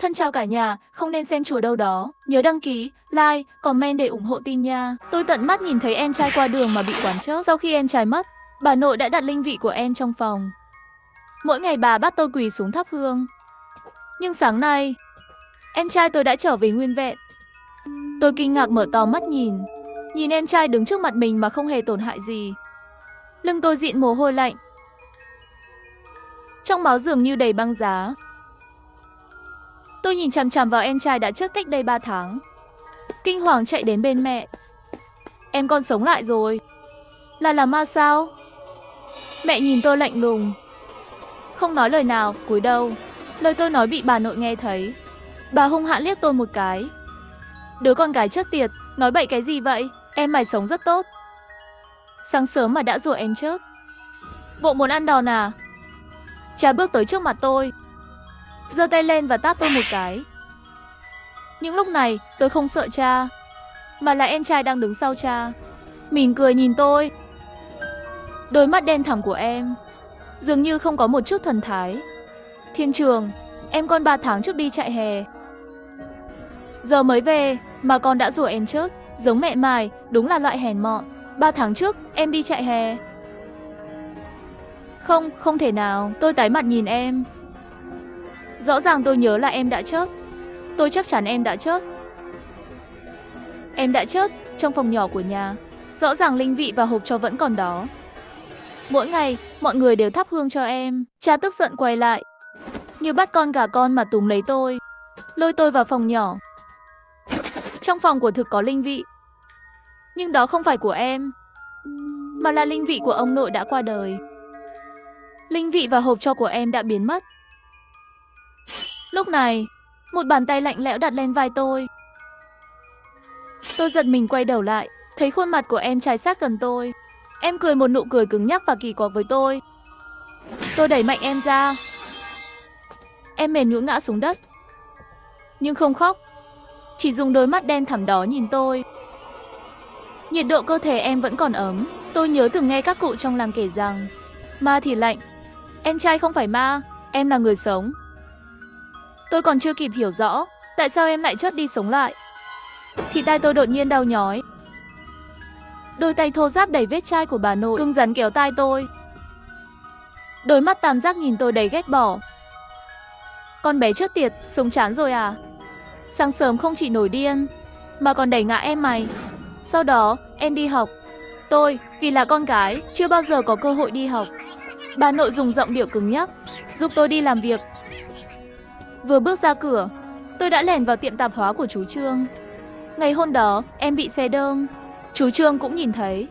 Thân chào cả nhà, không nên xem chùa đâu đó. Nhớ đăng ký, like, comment để ủng hộ team nha. Tôi tận mắt nhìn thấy em trai qua đường mà bị quán chớp. Sau khi em trai mất, bà nội đã đặt linh vị của em trong phòng. Mỗi ngày bà bắt tôi quỳ xuống thắp hương. Nhưng sáng nay, em trai tôi đã trở về nguyên vẹn. Tôi kinh ngạc mở to mắt nhìn em trai đứng trước mặt mình mà không hề tổn hại gì. Lưng tôi dịn mồ hôi lạnh. Trong máu dường như đầy băng giá. Tôi nhìn chằm chằm vào em trai đã chết cách đây 3 tháng. Kinh hoàng chạy đến bên mẹ. Em con sống lại rồi. Là ma sao? Mẹ nhìn tôi lạnh lùng. Không nói lời nào, cúi đầu. Lời tôi nói bị bà nội nghe thấy. Bà hung hãn liếc tôi một cái. Đứa con gái chết tiệt, nói bậy cái gì vậy? Em mày sống rất tốt. Sáng sớm mà đã rủa em chết. Bộ muốn ăn đòn à? Cha bước tới trước mặt tôi, giơ tay lên và tát tôi một cái. Những lúc này tôi không sợ cha, mà là em trai đang đứng sau cha, mỉm cười nhìn tôi. Đôi mắt đen thẳm của em dường như không có một chút thần thái. Thiên Trường, em con 3 tháng trước đi chạy hè. Giờ mới về mà con đã rủa em chết. Giống mẹ mày, đúng là loại hèn mọn. 3 tháng trước em đi chạy hè. Không thể nào. Tôi tái mặt nhìn em. Rõ ràng tôi nhớ là em đã chết. Tôi chắc chắn em đã chết. Em đã chết trong phòng nhỏ của nhà. Rõ ràng linh vị và hộp tro vẫn còn đó. Mỗi ngày mọi người đều thắp hương cho em. Cha tức giận quay lại, như bắt con gà con mà túm lấy tôi, lôi tôi vào phòng nhỏ. Trong phòng của thực có linh vị, nhưng đó không phải của em, mà là linh vị của ông nội đã qua đời. Linh vị và hộp tro của em đã biến mất. Lúc này, một bàn tay lạnh lẽo đặt lên vai tôi. Tôi giật mình quay đầu lại, thấy khuôn mặt của em trai sát gần tôi. Em cười một nụ cười cứng nhắc và kỳ quặc với tôi. Tôi đẩy mạnh em ra. Em mềm nhũn ngã xuống đất, nhưng không khóc, chỉ dùng đôi mắt đen thẳm đó nhìn tôi. Nhiệt độ cơ thể em vẫn còn ấm. Tôi nhớ từng nghe các cụ trong làng kể rằng ma thì lạnh, em trai không phải ma, em là người sống. Tôi còn chưa kịp hiểu rõ tại sao em lại chết đi sống lại, thì tai tôi đột nhiên đau nhói. Đôi tay thô ráp đầy vết chai của bà nội cứng rắn kéo tai tôi. Đôi mắt tam giác nhìn tôi đầy ghét bỏ. Con bé chết tiệt, sống chán rồi à? Sáng sớm không chỉ nổi điên, mà còn đẩy ngã em mày. Sau đó, em đi học. Tôi, vì là con gái, chưa bao giờ có cơ hội đi học. Bà nội dùng giọng điệu cứng nhắc, giúp tôi đi làm việc. Vừa bước ra cửa, tôi đã lẻn vào tiệm tạp hóa của chú Trương. Ngày hôm đó, em bị xe đâm. Chú Trương cũng nhìn thấy.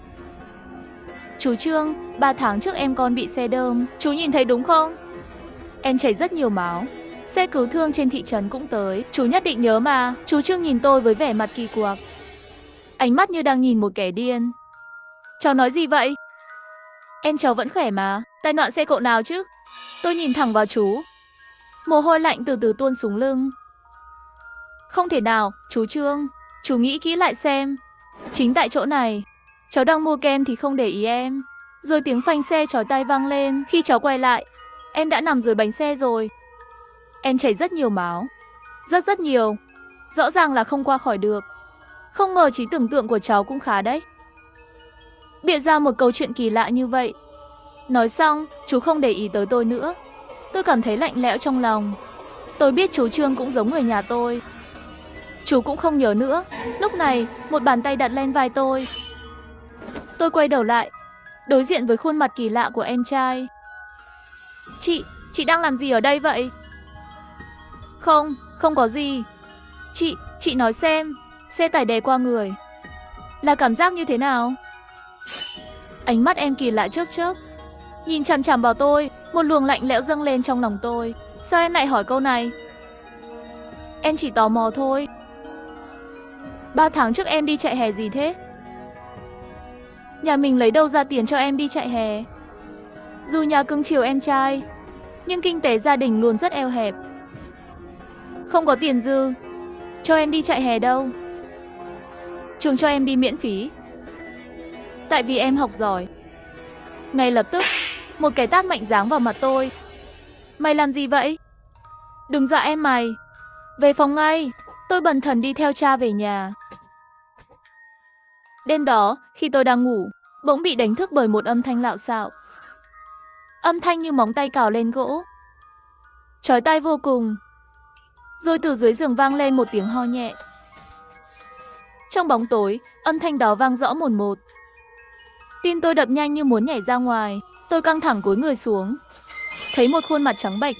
Chú Trương, 3 tháng trước em con bị xe đâm. Chú nhìn thấy đúng không? Em chảy rất nhiều máu. Xe cứu thương trên thị trấn cũng tới. Chú nhất định nhớ mà. Chú Trương nhìn tôi với vẻ mặt kỳ quặc, ánh mắt như đang nhìn một kẻ điên. Cháu nói gì vậy? Em cháu vẫn khỏe mà. Tai nạn xe cộ nào chứ? Tôi nhìn thẳng vào chú. Mồ hôi lạnh từ từ tuôn xuống lưng. Không thể nào, chú Trương. Chú nghĩ kỹ lại xem. Chính tại chỗ này, cháu đang mua kem thì không để ý em. Rồi tiếng phanh xe chói tai vang lên. Khi cháu quay lại, em đã nằm dưới bánh xe rồi. Em chảy rất nhiều máu. Rất nhiều. Rõ ràng là không qua khỏi được. Không ngờ trí tưởng tượng của cháu cũng khá đấy. Bịa ra một câu chuyện kỳ lạ như vậy. Nói xong, chú không để ý tới tôi nữa. Tôi cảm thấy lạnh lẽo trong lòng. Tôi biết chú Trương cũng giống người nhà tôi. Chú cũng không nhớ nữa. Lúc này, một bàn tay đặt lên vai tôi. Tôi quay đầu lại, đối diện với khuôn mặt kỳ lạ của em trai. Chị đang làm gì ở đây vậy? Không có gì. Chị nói xem, xe tải đè qua người là cảm giác như thế nào? Ánh mắt em kỳ lạ chớp, nhìn chằm chằm vào tôi. Một luồng lạnh lẽo dâng lên trong lòng tôi. Sao em lại hỏi câu này? Em chỉ tò mò thôi. 3 tháng trước em đi chạy hè gì thế? Nhà mình lấy đâu ra tiền cho em đi chạy hè? Dù nhà cưng chiều em trai, nhưng kinh tế gia đình luôn rất eo hẹp. Không có tiền dư cho em đi chạy hè đâu. Trường cho em đi miễn phí, tại vì em học giỏi. Ngay lập tức, một cái tát mạnh giáng vào mặt tôi. Mày làm gì vậy? Đừng dọa em mày. Về phòng ngay. Tôi bần thần đi theo cha về nhà. Đêm đó, khi tôi đang ngủ, bỗng bị đánh thức bởi một âm thanh lạo xạo. Âm thanh như móng tay cào lên gỗ. Chói tai vô cùng. Rồi từ dưới giường vang lên một tiếng ho nhẹ. Trong bóng tối, âm thanh đó vang rõ mồn một. Tim tôi đập nhanh như muốn nhảy ra ngoài. Tôi căng thẳng cúi người xuống. Thấy một khuôn mặt trắng bệch.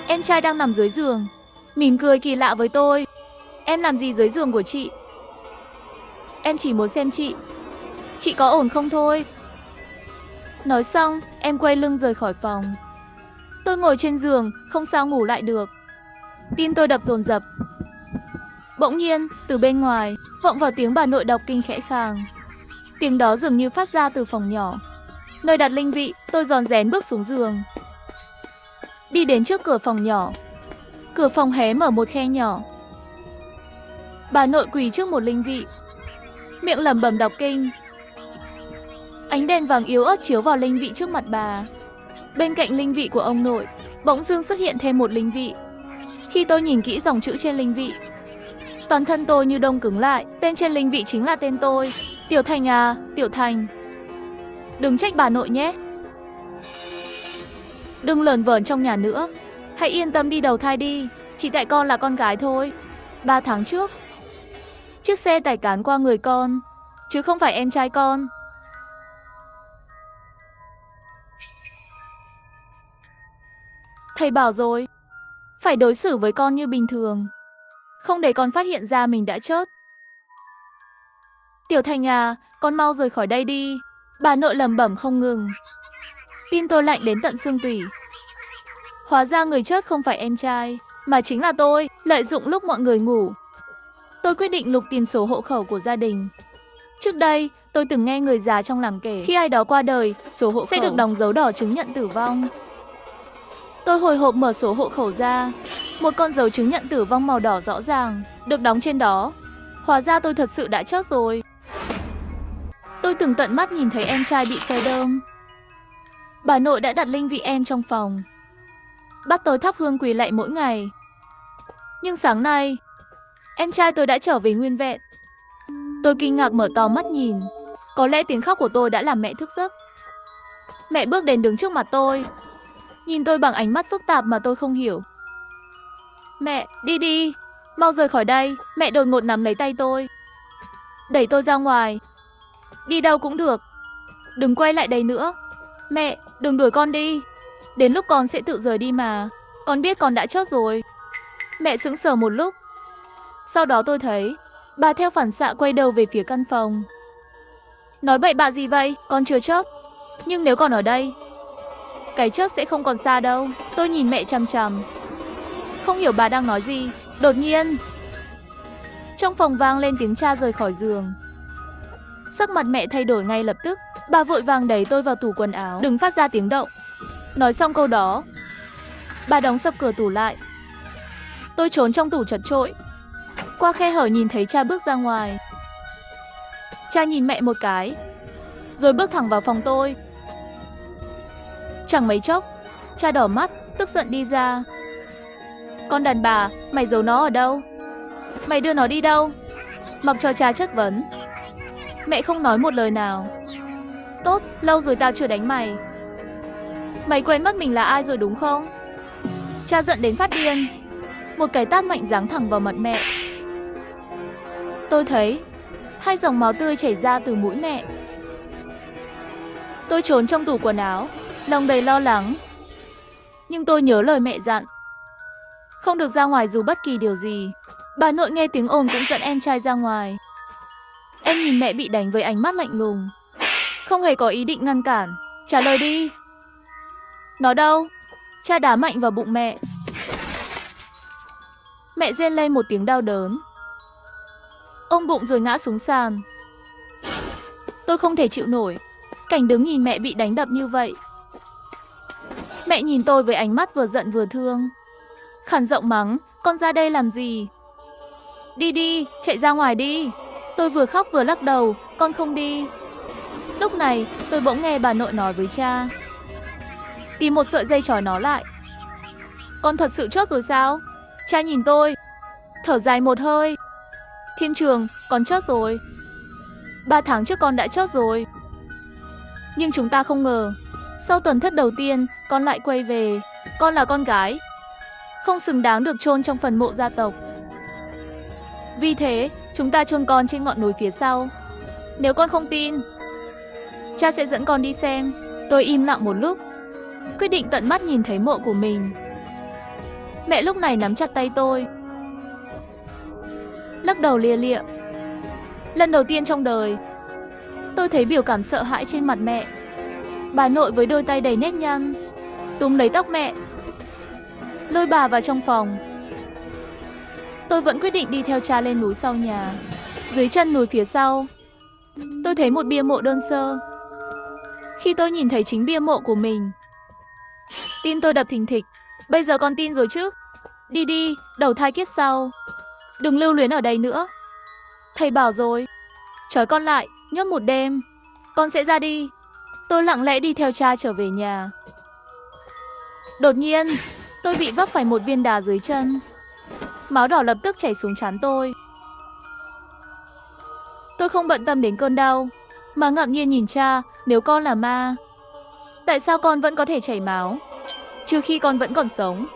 Em trai đang nằm dưới giường, mỉm cười kỳ lạ với tôi. Em làm gì dưới giường của chị? Em chỉ muốn xem chị có ổn không thôi. Nói xong, em quay lưng rời khỏi phòng. Tôi ngồi trên giường, không sao ngủ lại được. Tim tôi đập dồn dập. Bỗng nhiên, từ bên ngoài, vọng vào tiếng bà nội đọc kinh khẽ khàng. Tiếng đó dường như phát ra từ phòng nhỏ, nơi đặt linh vị. Tôi rón rén bước xuống giường, đi đến trước cửa phòng nhỏ. Cửa phòng hé mở một khe nhỏ. Bà nội quỳ trước một linh vị, miệng lẩm bẩm đọc kinh. Ánh đèn vàng yếu ớt chiếu vào linh vị trước mặt bà. Bên cạnh linh vị của ông nội, bỗng dưng xuất hiện thêm một linh vị. Khi tôi nhìn kỹ dòng chữ trên linh vị, toàn thân tôi như đông cứng lại. Tên trên linh vị chính là tên tôi. Tiểu Thành à, Tiểu Thành. Đừng trách bà nội nhé. Đừng lởn vởn trong nhà nữa. Hãy yên tâm đi đầu thai đi. Chỉ tại con là con gái thôi. 3 tháng trước, chiếc xe tải cán qua người con, chứ không phải em trai con. Thầy bảo rồi, phải đối xử với con như bình thường, không để con phát hiện ra mình đã chết. Tiểu Thành à, con mau rời khỏi đây đi. Bà nội lẩm bẩm không ngừng. Tim tôi lạnh đến tận xương tủy. Hóa ra người chết không phải em trai, mà chính là tôi. Lợi dụng lúc mọi người ngủ, tôi quyết định lục tìm sổ hộ khẩu của gia đình. Trước đây, tôi từng nghe người già trong làng kể, khi ai đó qua đời, sổ hộ khẩu sẽ được đóng dấu đỏ chứng nhận tử vong. Tôi hồi hộp mở sổ hộ khẩu ra. Một con dấu chứng nhận tử vong màu đỏ rõ ràng được đóng trên đó. Hóa ra tôi thật sự đã chết rồi. Tôi từng tận mắt nhìn thấy em trai bị xe đâm. Bà nội đã đặt linh vị em trong phòng, bắt tôi thắp hương quỳ lạy mỗi ngày. Nhưng sáng nay, em trai tôi đã trở về nguyên vẹn. Tôi kinh ngạc mở to mắt nhìn. Có lẽ tiếng khóc của tôi đã làm mẹ thức giấc. Mẹ bước đến đứng trước mặt tôi, nhìn tôi bằng ánh mắt phức tạp mà tôi không hiểu. Mẹ, đi đi, mau rời khỏi đây. Mẹ đột ngột nắm lấy tay tôi, đẩy tôi ra ngoài. Đi đâu cũng được, đừng quay lại đây nữa. Mẹ, đừng đuổi con đi. Đến lúc con sẽ tự rời đi mà. Con biết con đã chết rồi. Mẹ sững sờ một lúc. Sau đó tôi thấy bà theo phản xạ quay đầu về phía căn phòng. Nói bậy bạ gì vậy? Con chưa chết. Nhưng nếu còn ở đây, cái chết sẽ không còn xa đâu. Tôi nhìn mẹ chằm chằm, không hiểu bà đang nói gì. Đột nhiên, trong phòng vang lên tiếng cha rời khỏi giường. Sắc mặt mẹ thay đổi ngay lập tức. Bà vội vàng đẩy tôi vào tủ quần áo. Đừng phát ra tiếng động. Nói xong câu đó, bà đóng sập cửa tủ lại. Tôi trốn trong tủ chật chội. Qua khe hở nhìn thấy cha bước ra ngoài. Cha nhìn mẹ một cái, rồi bước thẳng vào phòng tôi. Chẳng mấy chốc, cha đỏ mắt, tức giận đi ra. Con đàn bà, mày giấu nó ở đâu? Mày đưa nó đi đâu? Mặc cho cha chất vấn, mẹ không nói một lời nào. Tốt, lâu rồi tao chưa đánh mày. Mày quên mất mình là ai rồi đúng không? Cha giận đến phát điên. Một cái tát mạnh giáng thẳng vào mặt mẹ. Tôi thấy 2 dòng máu tươi chảy ra từ mũi mẹ. Tôi trốn trong tủ quần áo, lòng đầy lo lắng. Nhưng tôi nhớ lời mẹ dặn, không được ra ngoài dù bất kỳ điều gì. Bà nội nghe tiếng ồn cũng dẫn em trai ra ngoài. Em nhìn mẹ bị đánh với ánh mắt lạnh lùng, không hề có ý định ngăn cản. Trả lời đi. Nó đâu? Cha đá mạnh vào bụng mẹ. Mẹ rên lên một tiếng đau đớn, ôm bụng rồi ngã xuống sàn. Tôi không thể chịu nổi cảnh đứng nhìn mẹ bị đánh đập như vậy. Mẹ nhìn tôi với ánh mắt vừa giận vừa thương, khản giọng mắng, con ra đây làm gì? Đi đi, chạy ra ngoài đi. Tôi vừa khóc vừa lắc đầu, con không đi. Lúc này, tôi bỗng nghe bà nội nói với cha, tìm một sợi dây trói nó lại. Con thật sự chết rồi sao? Cha nhìn tôi, thở dài một hơi. Thiên Trường, con chót rồi. 3 tháng trước con đã chót rồi. Nhưng chúng ta không ngờ, sau tuần thất đầu tiên, con lại quay về. Con là con gái, không xứng đáng được chôn trong phần mộ gia tộc. Vì thế, chúng ta chôn con trên ngọn núi phía sau. Nếu con không tin, cha sẽ dẫn con đi xem. Tôi im lặng một lúc, quyết định tận mắt nhìn thấy mộ của mình. Mẹ lúc này nắm chặt tay tôi, lắc đầu lia lịa. Lần đầu tiên trong đời, tôi thấy biểu cảm sợ hãi trên mặt mẹ. Bà nội với đôi tay đầy nếp nhăn túm lấy tóc mẹ, lôi bà vào trong phòng. Tôi vẫn quyết định đi theo cha lên núi sau nhà. Dưới chân núi phía sau, tôi thấy một bia mộ đơn sơ. Khi tôi nhìn thấy chính bia mộ của mình, tim tôi đập thình thịch. Bây giờ con tin rồi chứ? Đi đi, đầu thai kiếp sau, đừng lưu luyến ở đây nữa. Thầy bảo rồi, trói con lại, nhốt một đêm, con sẽ ra đi. Tôi lặng lẽ đi theo cha trở về nhà. Đột nhiên, tôi bị vấp phải một viên đá dưới chân. Máu đỏ lập tức chảy xuống trán tôi. Tôi không bận tâm đến cơn đau, mà ngạc nhiên nhìn cha. Nếu con là ma, tại sao con vẫn có thể chảy máu, trừ khi con vẫn còn sống?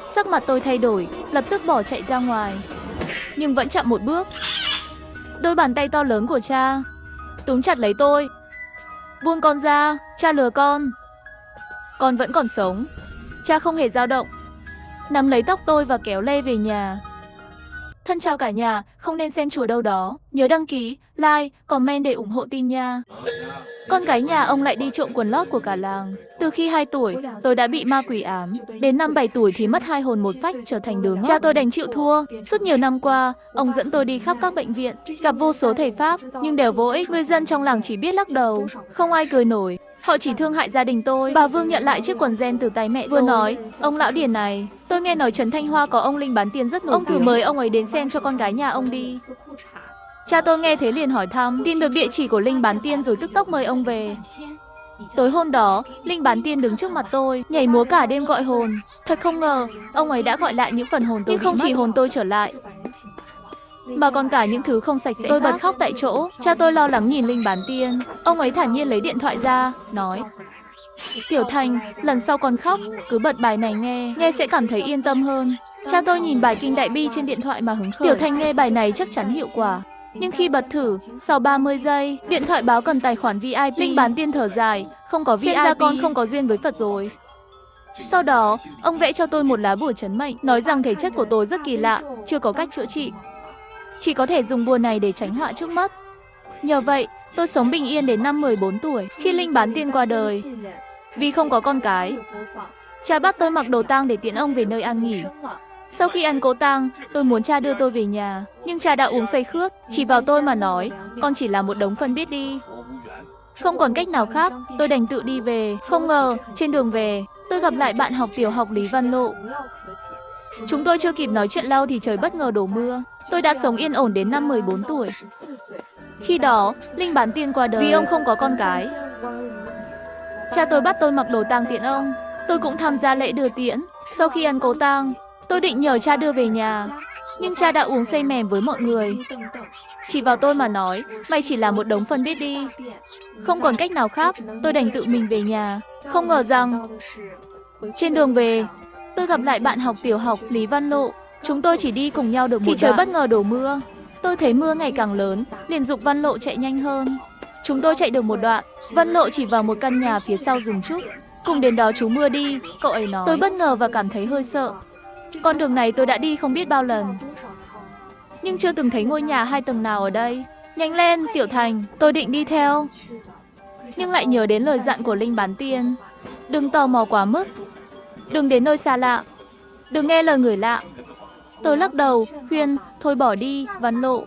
Sắc mặt tôi thay đổi, lập tức bỏ chạy ra ngoài. Nhưng vẫn chậm một bước, đôi bàn tay to lớn của cha túm chặt lấy tôi. Buông con ra, cha lừa con vẫn còn sống. Cha không hề dao động, nắm lấy tóc tôi và kéo lê về nhà. Thân chào cả nhà, không nên xem chùa đâu đó. Nhớ đăng ký, like, comment để ủng hộ team nha. Con gái nhà ông lại đi trộm quần lót của cả làng. Từ khi 2 tuổi, tôi đã bị ma quỷ ám. Đến năm 7 tuổi thì mất 2 hồn một phách, trở thành đứa ngốc. Cha tôi đành chịu thua. Suốt nhiều năm qua, ông dẫn tôi đi khắp các bệnh viện, gặp vô số thầy pháp, nhưng đều vô ích. Người dân trong làng chỉ biết lắc đầu, không ai cười nổi. Họ chỉ thương hại gia đình tôi. Bà Vương nhận lại chiếc quần ren từ tay mẹ vừa nói, ông lão điền này, tôi nghe nói Trấn Thanh Hoa có ông linh bán tiên rất nổi tiếng. Ông thử mời ông ấy đến xem cho con gái nhà ông đi. Cha tôi nghe thế liền hỏi thăm, tìm được địa chỉ của linh bán tiên rồi tức tốc mời ông về. Tối hôm đó, linh bán tiên đứng trước mặt tôi, nhảy múa cả đêm gọi hồn. Thật không ngờ, ông ấy đã gọi lại những phần hồn tôi. Nhưng không chỉ hồn tôi trở lại, mà còn cả những thứ không sạch sẽ. Tôi bật khóc tại chỗ. Cha tôi lo lắng nhìn linh bán tiên. Ông ấy thản nhiên lấy điện thoại ra, nói: Tiểu Thành, lần sau con khóc, cứ bật bài này nghe sẽ cảm thấy yên tâm hơn. Cha tôi nhìn bài kinh đại bi trên điện thoại mà hứng khởi. Tiểu Thành nghe bài này chắc chắn hiệu quả. Nhưng khi bật thử, sau 30 giây, điện thoại báo cần tài khoản VIP. Linh bán tiên thở dài, không có VIP. Xem ra con không có duyên với Phật rồi. Sau đó, ông vẽ cho tôi một lá bùa trấn mệnh, nói rằng thể chất của tôi rất kỳ lạ, chưa có cách chữa trị. Chỉ có thể dùng bùa này để tránh họa trước mắt. Nhờ vậy, tôi sống bình yên đến năm 14 tuổi, khi linh bán tiên qua đời. Vì không có con cái, cha bắt tôi mặc đồ tang để tiễn ông về nơi an nghỉ. Sau khi ăn cỗ tang, tôi muốn cha đưa tôi về nhà, nhưng cha đã uống say khướt, chỉ vào tôi mà nói, con chỉ là một đống phân biết đi. Không còn cách nào khác, tôi đành tự đi về. Không ngờ, trên đường về, tôi gặp lại bạn học tiểu học Lý Văn Lộ. Chúng tôi chưa kịp nói chuyện lâu thì trời bất ngờ đổ mưa. Tôi đã sống yên ổn đến năm 14 tuổi. Khi đó, linh bán tiên qua đời vì ông không có con cái. Cha tôi bắt tôi mặc đồ tang tiễn ông. Tôi cũng tham gia lễ đưa tiễn. Sau khi ăn cỗ tang, tôi định nhờ cha đưa về nhà, nhưng cha đã uống say mềm với mọi người, chỉ vào tôi mà nói, mày chỉ là một đống phân biết đi. Không còn cách nào khác, tôi đành tự mình về nhà. Không ngờ rằng, trên đường về, tôi gặp lại bạn học tiểu học Lý Văn Lộ. Chúng tôi chỉ đi cùng nhau được một đoạn, trời bất ngờ đổ mưa. Tôi thấy mưa ngày càng lớn, liền giục Văn Lộ chạy nhanh hơn. Chúng tôi chạy được một đoạn, Văn Lộ chỉ vào một căn nhà phía sau rừng trúc. Cùng đến đó chú mưa đi, cậu ấy nói. Tôi bất ngờ và cảm thấy hơi sợ. Con đường này tôi đã đi không biết bao lần, nhưng chưa từng thấy ngôi nhà 2 tầng nào ở đây. Nhanh lên, Tiểu Thành, tôi định đi theo, nhưng lại nhớ đến lời dặn của linh bán tiên. Đừng tò mò quá mức, đừng đến nơi xa lạ, đừng nghe lời người lạ. Tôi lắc đầu, khuyên, thôi bỏ đi, Văn Lộ.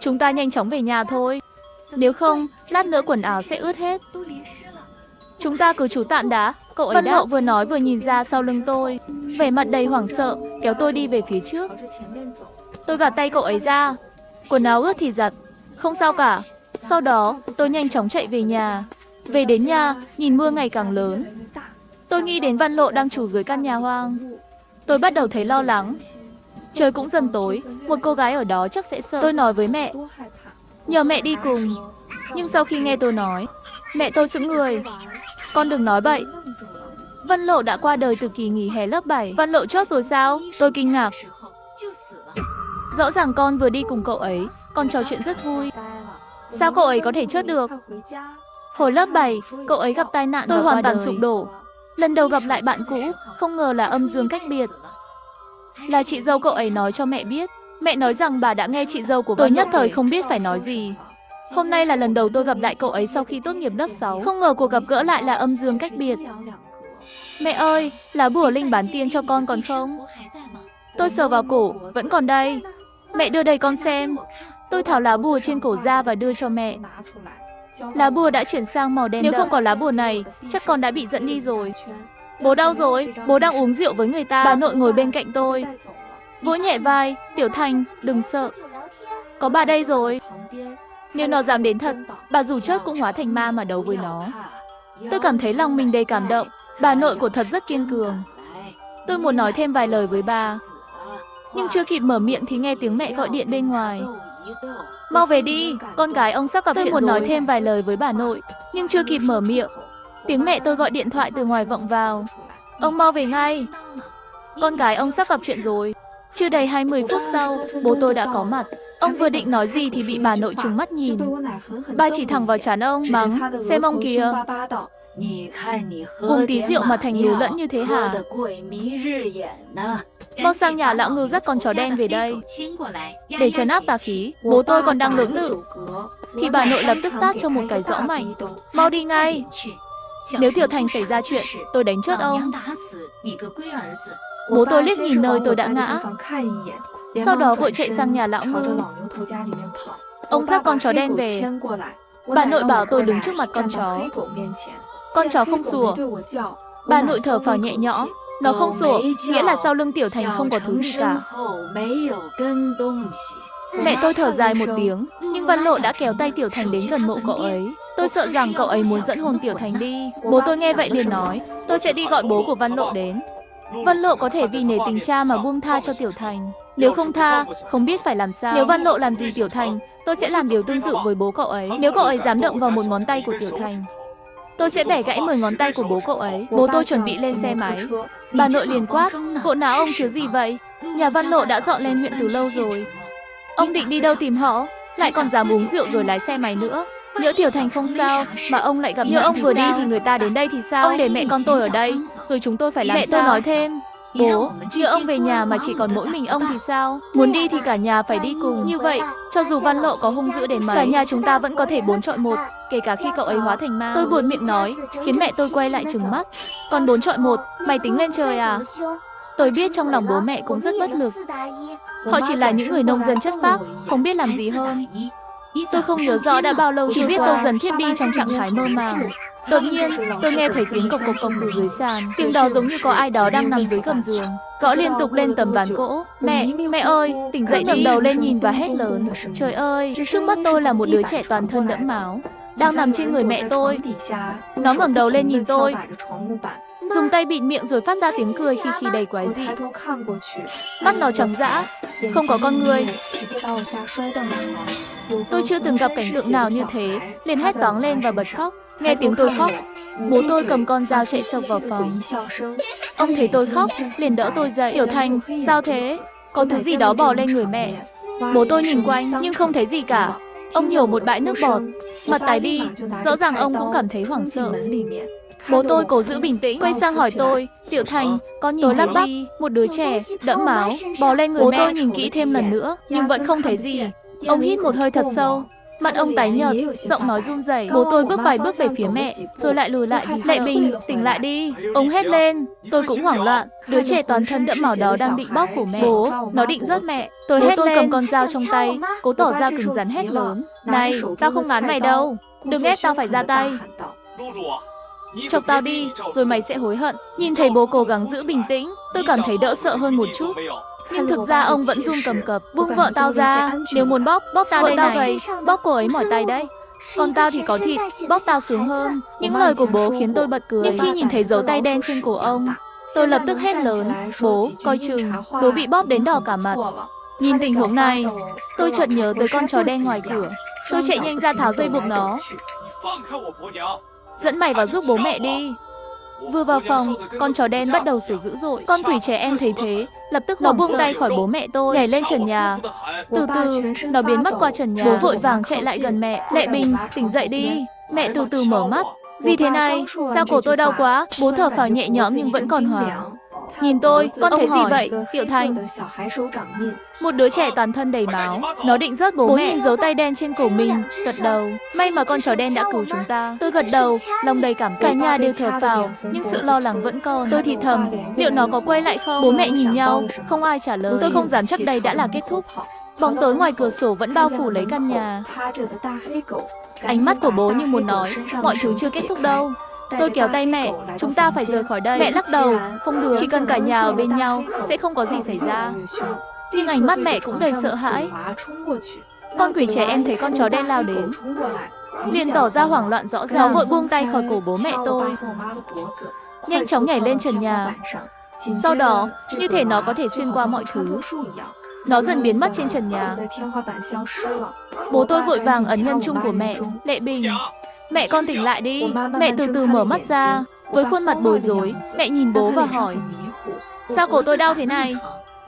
Chúng ta nhanh chóng về nhà thôi, nếu không, lát nữa quần áo sẽ ướt hết. Chúng ta cứ trú tạm đã, cậu ấy Văn Lộ vừa nói vừa nhìn ra sau lưng tôi, vẻ mặt đầy hoảng sợ, kéo tôi đi về phía trước. Tôi gạt tay cậu ấy ra, quần áo ướt thì giặt, không sao cả. Sau đó, tôi nhanh chóng chạy về nhà. Về đến nhà, nhìn mưa ngày càng lớn. Tôi nghĩ đến Văn Lộ đang trú dưới căn nhà hoang. Tôi bắt đầu thấy lo lắng. Trời cũng dần tối, một cô gái ở đó chắc sẽ sợ. Tôi nói với mẹ, nhờ mẹ đi cùng. Nhưng sau khi nghe tôi nói, mẹ tôi sững người. Con đừng nói bậy. Văn Lộ đã qua đời từ kỳ nghỉ hè lớp 7. Văn Lộ chót rồi sao? Tôi kinh ngạc. Rõ ràng con vừa đi cùng cậu ấy, con trò chuyện rất vui. Sao cậu ấy có thể chớt được? Hồi lớp 7, cậu ấy gặp tai nạn. Tôi hoàn toàn sụp đổ. Lần đầu gặp lại bạn cũ, không ngờ là âm dương cách biệt. Là chị dâu cậu ấy nói cho mẹ biết. Mẹ nói rằng bà đã nghe chị dâu của Văn Lộ. Tôi nhất thời không biết phải nói gì. Hôm nay là lần đầu tôi gặp lại cậu ấy sau khi tốt nghiệp lớp 6. Không ngờ cuộc gặp gỡ lại là âm dương cách biệt. Mẹ ơi, lá bùa linh bán tiên cho con còn không? Tôi sờ vào cổ, vẫn còn đây. Mẹ đưa đây con xem. Tôi tháo lá bùa trên cổ ra và đưa cho mẹ. Lá bùa đã chuyển sang màu đen. Nếu không có lá bùa này, chắc con đã bị dẫn đi rồi. Bố đau rồi, bố đang uống rượu với người ta. Bà nội ngồi bên cạnh tôi, vỗ nhẹ vai. Tiểu Thành, đừng sợ. Có bà đây rồi. Nếu nó dám đến thật, bà dù chớt cũng hóa thành ma mà đấu với nó. Tôi cảm thấy lòng mình đầy cảm động. Bà nội của thật rất kiên cường. Tôi muốn nói thêm vài lời với bà, nhưng chưa kịp mở miệng thì nghe tiếng mẹ gọi điện bên ngoài. Mau về đi, con gái ông sắp gặp chuyện rồi. Tôi muốn nói thêm vài lời với bà nội, nhưng chưa kịp mở miệng. Tiếng mẹ tôi gọi điện thoại từ ngoài vọng vào. Ông mau về ngay. Con gái ông sắp gặp chuyện rồi. Chưa đầy 20 phút sau, bố tôi đã có mặt. Ông vừa định nói gì thì bị bà nội trừng mắt nhìn. Bà chỉ thẳng vào trán ông, mắng, xem ông kìa. Uống tí rượu mà thành lú lẫn như thế hả? Mau sang nhà lão ngư dắt con chó đen về đây. Để trấn áp tà khí, bố tôi còn đang lưỡng lự thì bà nội lập tức tát cho một cái rõ mạnh. Mau đi ngay. Nếu Tiểu Thành xảy ra chuyện, tôi đánh chết ông. Bố tôi liếc nhìn nơi tôi đã ngã, sau đó vội chạy sang nhà lão ngư. Ông dắt con chó đen về. Bà nội bảo tôi đứng trước mặt con chó. Con chó không sủa. Bà nội thở phào nhẹ nhõm. Nó không sủa, nghĩa là sau lưng Tiểu Thành không có thứ gì cả. Mẹ tôi thở dài một tiếng, nhưng Văn Lộ đã kéo tay Tiểu Thành đến gần mộ cậu ấy. Tôi sợ rằng cậu ấy muốn dẫn hồn Tiểu Thành đi. Bố tôi nghe vậy liền nói, tôi sẽ đi gọi bố của Văn Lộ đến. Văn Lộ có thể vì nể tình cha mà buông tha cho Tiểu Thành. Nếu không tha, không biết phải làm sao. Nếu Văn Lộ làm gì Tiểu Thành, tôi sẽ làm điều tương tự với bố cậu ấy. Nếu cậu ấy dám động vào một ngón tay của Tiểu Thành, tôi sẽ bẻ gãy 10 ngón tay của bố cậu ấy. Bố tôi chuẩn bị lên xe máy. Bà nội liền quát, bộ não ông chứ gì vậy? Nhà Văn Lộ đã dọn lên huyện từ lâu rồi. Ông định đi đâu tìm họ? Lại còn dám uống rượu rồi lái xe máy nữa. Nhỡ Tiểu Thành không sao, mà ông lại gặp. Nhỡ ông vừa đi thì người ta đến đây thì sao? Ông để mẹ con tôi ở đây, rồi chúng tôi phải làm sao? Mẹ tôi nói thêm, bố, nhỡ ông về nhà mà chỉ còn mỗi mình ông thì sao? Muốn đi thì cả nhà phải đi cùng. Như vậy, cho dù Văn Lộ có hung dữ đến mấy, cả nhà chúng ta vẫn có thể 4 chọi 1, kể cả khi cậu ấy hóa thành ma. Tôi buồn miệng nói, khiến mẹ tôi quay lại trừng mắt. Còn 4 chọi 1, mày tính lên trời à? Tôi biết trong lòng bố mẹ cũng rất bất lực. Họ chỉ là những người nông dân chất phác, không biết làm gì hơn. Tôi không nhớ rõ đã bao lâu, chỉ biết tôi dần thiếp đi trong trạng thái mơ màng. Đột nhiên, tôi nghe thấy tiếng cộc cộc cộc từ dưới sàn. Tiếng đó giống như có ai đó đang nằm dưới gầm giường, gõ liên tục lên tấm ván gỗ. Mẹ ơi, tỉnh dậy đi. Ngẩng đầu lên nhìn và hét lớn. Trời ơi, trước mắt tôi là một đứa trẻ toàn thân đẫm máu, đang nằm trên người mẹ tôi. Nó ngẩng đầu lên nhìn tôi, dùng tay bịt miệng rồi phát ra tiếng cười khi khi đầy quái dị. Mắt nó trắng dã, không có con người. Tôi chưa từng gặp cảnh tượng nào như thế, liền hét toáng lên và bật khóc. Nghe tiếng tôi khóc, bố tôi cầm con dao chạy xộc vào phòng. Ông thấy tôi khóc, liền đỡ tôi dậy. Tiểu Thành, sao thế? Có thứ gì đó bò lên người mẹ. Bố tôi nhìn quanh nhưng không thấy gì cả. Ông nhổ một bãi nước bọt, mặt tái đi, rõ ràng ông cũng cảm thấy hoảng sợ. Bố tôi cố giữ bình tĩnh, quay sang hỏi tôi, Tiểu Thành, con nhìn thấy gì? Một đứa trẻ, đẫm máu, bò lên người mẹ. Bố tôi nhìn kỹ thêm lần nữa, nhưng vẫn không thấy gì. Ông hít một hơi thật sâu, mặt ông tái nhợt, giọng nói run rẩy. Bố tôi bước vài bước về phía mẹ, rồi lại lùi lại vì sợ. Lệ Bình, tỉnh lại đi. Ông hét lên, tôi cũng hoảng loạn. Đứa trẻ toàn thân đẫm máu đó đang định bóp cổ mẹ. Bố, nó định giết mẹ. Tôi hét lên, cầm con dao trong tay, cố tỏ ra cứng rắn hét lớn. Này, tao không ngán mày đâu, đừng ép tao phải ra tay. Chọc tao đi, rồi mày sẽ hối hận. Nhìn thấy bố cố gắng giữ bình tĩnh, tôi cảm thấy đỡ sợ hơn một chút. Nhưng thực ra ông vẫn run cầm cập. Buông vợ tao ra, nếu muốn bóp tao đây này. Bóp cô ấy mỏi tay đấy. Còn tao thì có thịt, bóp tao sướng hơn. Những lời của bố khiến tôi bật cười. Nhưng khi nhìn thấy dấu tay đen trên cổ ông, Tôi lập tức hét lớn, bố, coi chừng, bố bị bóp đến đỏ cả mặt. Nhìn tình huống này, tôi chợt nhớ tới con chó đen ngoài cửa. Tôi chạy nhanh ra tháo dây buộc nó. Dẫn mày vào giúp bố mẹ đi. Vừa vào phòng, con chó đen bắt đầu sủa dữ dội. Con quỷ trẻ em thấy thế, lập tức nó buông tay khỏi bố mẹ tôi, nhảy lên trần nhà. Từ từ, nó biến mất qua trần nhà. Bố vội vàng chạy lại gần mẹ. Lệ Bình, tỉnh dậy đi. Mẹ từ từ mở mắt. Gì thế này? Sao cổ tôi đau quá? Bố thở phào nhẹ nhõm nhưng vẫn còn hoảng. Nhìn tôi, con thấy gì vậy? Tiểu Thành. Một đứa trẻ toàn thân đầy máu. Nó định rớt bố mẹ. Nhìn dấu tay đen trên cổ mình, gật đầu. May mà con chó đen đã cứu chúng ta. Tôi gật đầu, lòng đầy cảm kích. Cả nhà đều thở phào, nhưng sự lo lắng vẫn còn. Tôi thì thầm, liệu nó có quay lại không? Bố mẹ nhìn nhau, không ai trả lời. Tôi không dám chắc đây đã là kết thúc. Bóng tối ngoài cửa sổ vẫn bao phủ lấy căn nhà. Ánh mắt của bố như muốn nói, mọi thứ chưa kết thúc đâu. Tôi kéo tay mẹ, chúng ta phải rời khỏi đây. Mẹ lắc đầu, không được, chỉ cần cả nhà ở bên nhau, sẽ không có gì xảy ra. Nhưng ánh mắt mẹ cũng đầy sợ hãi. Con quỷ trẻ em thấy con chó đen lao đến, liền tỏ ra hoảng loạn rõ ràng. Nó vội buông tay khỏi cổ bố mẹ tôi, nhanh chóng nhảy lên trần nhà. Sau đó, như thể nó có thể xuyên qua mọi thứ, nó dần biến mất trên trần nhà. Bố tôi vội vàng ấn nhân chung của mẹ. Lệ Bình, mẹ con tỉnh lại đi. Mẹ từ từ mở mắt ra, với khuôn mặt bối rối. Mẹ nhìn bố và hỏi, sao cổ tôi đau thế này?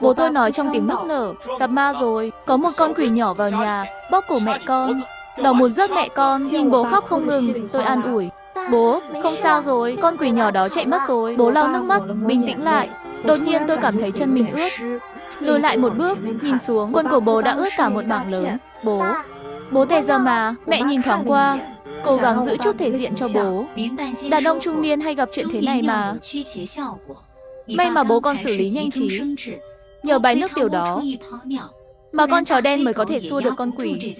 Bố tôi nói trong tiếng nức nở, gặp ma rồi. Có một con quỷ nhỏ vào nhà, bóp cổ mẹ con. Nó muốn giết mẹ con. Nhìn bố khóc không ngừng, tôi an ủi, bố, không sao rồi, con quỷ nhỏ đó chạy mất rồi. Bố lau nước mắt, bình tĩnh lại. Đột nhiên tôi cảm thấy chân mình ướt. Lùi lại một bước, nhìn xuống, quần của bố đã ướt cả một mảng lớn. Bố tè ra mà. Mẹ nhìn thoáng qua, cố gắng giữ chút thể diện cho bố. Đàn ông trung niên hay gặp chuyện thế này mà. May mà bố con xử lý nhanh trí. Nhờ bài nước tiểu đó mà con chó đen mới có thể xua được con quỷ.